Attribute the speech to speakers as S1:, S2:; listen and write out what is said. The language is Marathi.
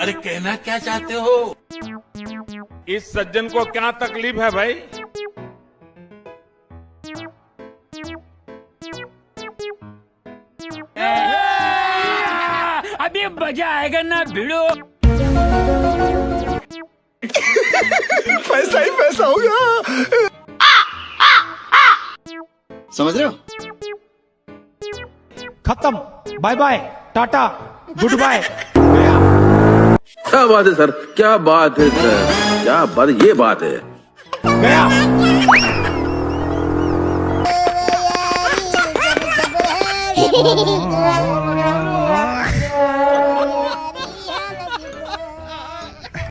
S1: अरे कहना क्या चाहते हो?
S2: इस सज्जन को क्या तकलीफ है भाई?
S3: अभी मजा आएगा ना भिड़ो।
S4: पैसा ही पैसा होगा। समझ रहे हो?
S5: खत्म, बाय बाय, टाटा, गुड बाय।
S6: क्या बात है सर, क्या बात है सर, क्या बात, ये बात है।
S5: गया।